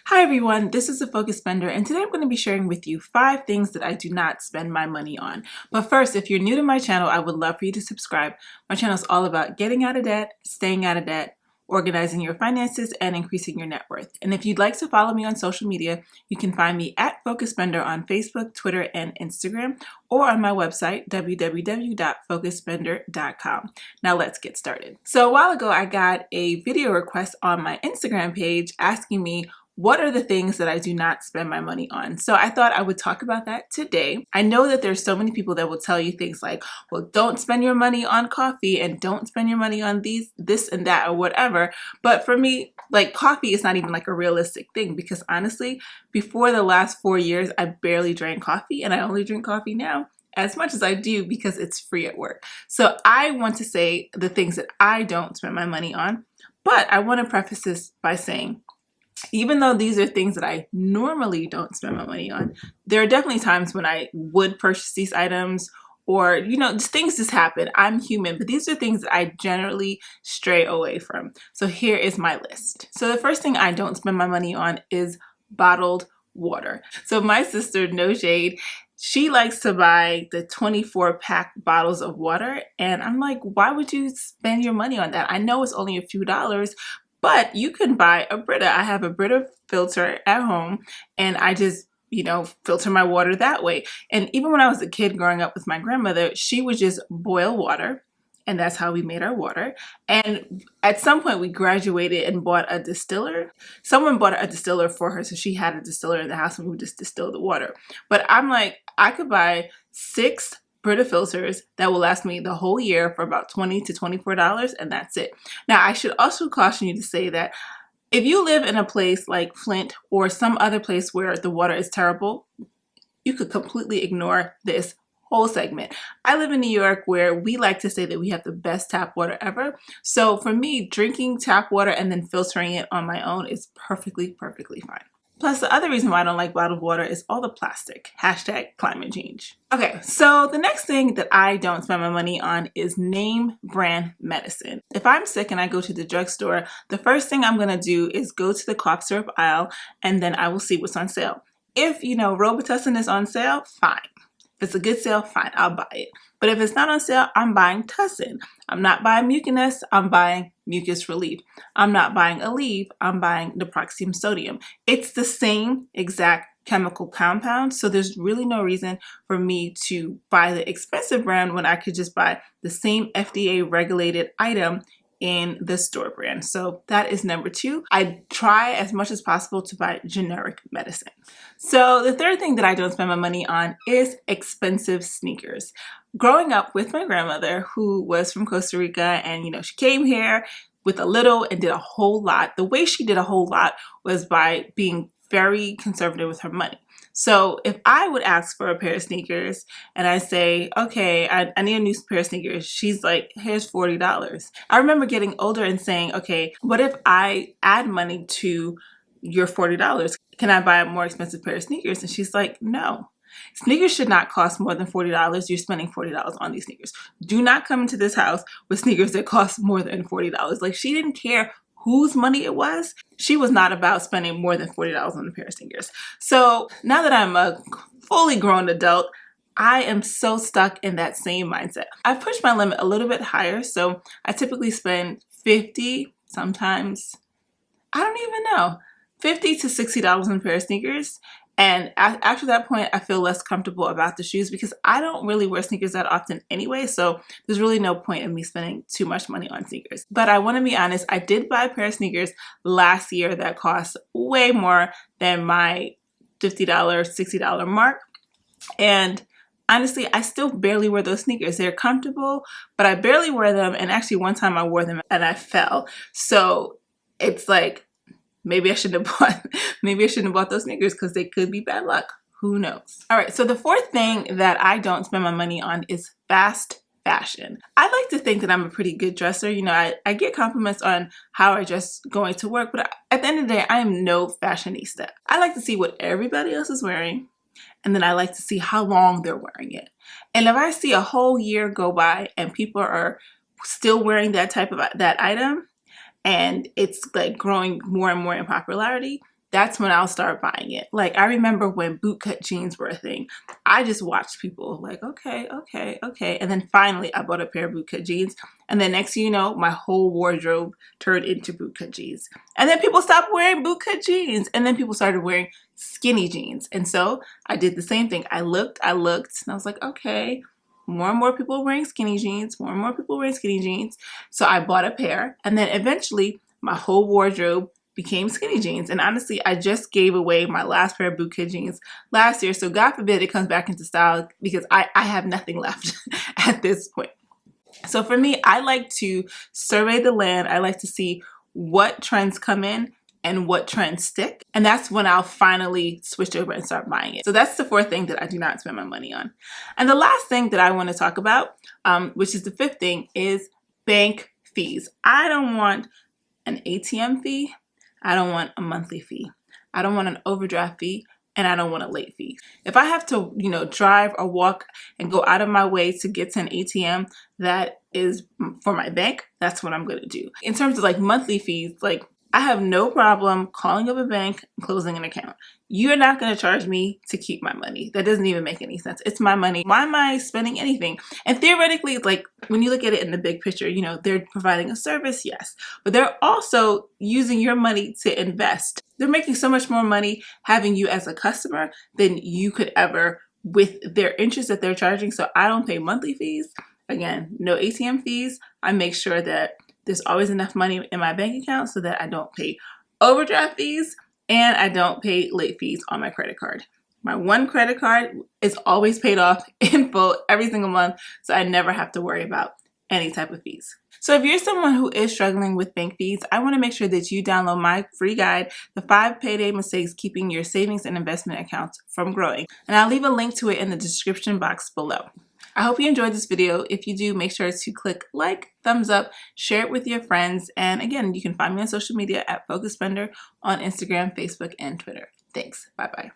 Hi everyone, this is the Focus Spender, and today I'm going to be sharing with you 5 things that I do not spend my money on. But first, if you're new to my channel, I would love for you to subscribe. My channel is all about getting out of debt, staying out of debt, organizing your finances, and increasing your net worth. And if you'd like to follow me on social media, you can find me at Focus Spender on Facebook, Twitter, and Instagram, or on my website, www.focusspender.com. Now let's get started. So a while ago, I got a video request on my Instagram page asking me what are the things that I do not spend my money on? So I thought I would talk about that today. I know that there's so many people that will tell you things like, well, don't spend your money on coffee and don't spend your money on this and that or whatever. But for me, like coffee is not even like a realistic thing because honestly, before the last 4 years, I barely drank coffee and I only drink coffee now as much as I do because it's free at work. So I want to say the things that I don't spend my money on, but I want to preface this by saying, even though these are things that I normally don't spend my money on, there are definitely times when I would purchase these items or, things just happen. I'm human, but these are things that I generally stray away from. So here is my list. So the first thing I don't spend my money on is bottled water. So my sister, no shade, she likes to buy the 24-pack bottles of water. And I'm like, why would you spend your money on that? I know it's only a few dollars, but you can buy a Brita. I have a Brita filter at home and I just, filter my water that way. And even when I was a kid growing up with my grandmother, she would just boil water and that's how we made our water. And at some point we graduated and bought a distiller. Someone bought a distiller for her, so she had a distiller in the house and we would just distill the water. But I'm like, I could buy 6 Brita filters that will last me the whole year for about $20 to $24, and that's it. Now, I should also caution you to say that if you live in a place like Flint or some other place where the water is terrible, you could completely ignore this whole segment. I live in New York where we like to say that we have the best tap water ever. So for me, drinking tap water and then filtering it on my own is perfectly fine. Plus, the other reason why I don't like bottled water is all the plastic. Hashtag climate change. Okay, so the next thing that I don't spend my money on is name brand medicine. If I'm sick and I go to the drugstore, the first thing I'm gonna do is go to the cough syrup aisle and then I will see what's on sale. If, Robitussin is on sale, fine. If it's a good sale, fine, I'll buy it. But if it's not on sale, I'm buying Tussin. I'm not buying Mucinus, I'm buying Mucus Relief. I'm not buying Aleve, I'm buying naproxen sodium. It's the same exact chemical compound, so there's really no reason for me to buy the expensive brand when I could just buy the same FDA regulated item in the store brand. So that is number 2. I try as much as possible to buy generic medicine. So the third thing that I don't spend my money on is expensive sneakers. Growing up with my grandmother, who was from Costa Rica, and she came here with a little and did a whole lot. The way she did a whole lot was by being very conservative with her money. So if I would ask for a pair of sneakers and I say, okay, I need a new pair of sneakers, she's like, here's $40. I remember getting older and saying, okay, what if I add money to your $40? Can I buy a more expensive pair of sneakers? And she's like, no. Sneakers should not cost more than $40. You're spending $40 on these sneakers. Do not come into this house with sneakers that cost more than $40. Like, she didn't care whose money it was. She was not about spending more than $40 on a pair of sneakers. So now that I'm a fully grown adult, I am so stuck in that same mindset. I've pushed my limit a little bit higher, so I typically spend $50, sometimes, I don't even know, $50 to $60 on a pair of sneakers. And after that point, I feel less comfortable about the shoes because I don't really wear sneakers that often anyway. So there's really no point in me spending too much money on sneakers. But I want to be honest, I did buy a pair of sneakers last year that cost way more than my $50, $60 mark. And honestly, I still barely wear those sneakers. They're comfortable, but I barely wear them. And actually one time I wore them and I fell. So it's like, maybe I shouldn't have bought those sneakers because they could be bad luck. Who knows? All right, so the fourth thing that I don't spend my money on is fast fashion. I like to think that I'm a pretty good dresser. I get compliments on how I dress going to work, but at the end of the day, I am no fashionista. I like to see what everybody else is wearing, and then I like to see how long they're wearing it. And if I see a whole year go by and people are still wearing that item, and it's like growing more and more in popularity, that's when I'll start buying it. Like, I remember when bootcut jeans were a thing. I just watched people like, okay, okay, okay. And then finally I bought a pair of bootcut jeans. And then next thing you know, my whole wardrobe turned into bootcut jeans. And then people stopped wearing bootcut jeans. And then people started wearing skinny jeans. And so I did the same thing. I looked, and I was like, okay, more and more people are wearing skinny jeans, more and more people are wearing skinny jeans. So I bought a pair. And then eventually my whole wardrobe became skinny jeans. And honestly, I just gave away my last pair of bootcut jeans last year. So God forbid it comes back into style, because I have nothing left at this point. So for me, I like to survey the land. I like to see what trends come in and what trends stick. And that's when I'll finally switch over and start buying it. So that's the fourth thing that I do not spend my money on. And the last thing that I want to talk about, which is the fifth thing, is bank fees. I don't want an ATM fee. I don't want a monthly fee. I don't want an overdraft fee, and I don't want a late fee. If I have to, drive or walk and go out of my way to get to an ATM that is for my bank, that's what I'm going to do. In terms of like monthly fees, like, I have no problem calling up a bank and closing an account. You're not going to charge me to keep my money. That doesn't even make any sense. It's my money. Why am I spending anything? And theoretically, like, when you look at it in the big picture, they're providing a service, yes, but they're also using your money to invest. They're making so much more money having you as a customer than you could ever with their interest that they're charging. So I don't pay monthly fees. Again, no ATM fees. I make sure that there's always enough money in my bank account so that I don't pay overdraft fees and I don't pay late fees on my credit card. My one credit card is always paid off in full every single month, so I never have to worry about any type of fees. So if you're someone who is struggling with bank fees, I want to make sure that you download my free guide, The 5 Payday Mistakes Keeping Your Savings and Investment Accounts from Growing. And I'll leave a link to it in the description box below. I hope you enjoyed this video. If you do, make sure to click like, thumbs up, share it with your friends. And again, you can find me on social media at Focus Spender on Instagram, Facebook, and Twitter. Thanks. Bye-bye.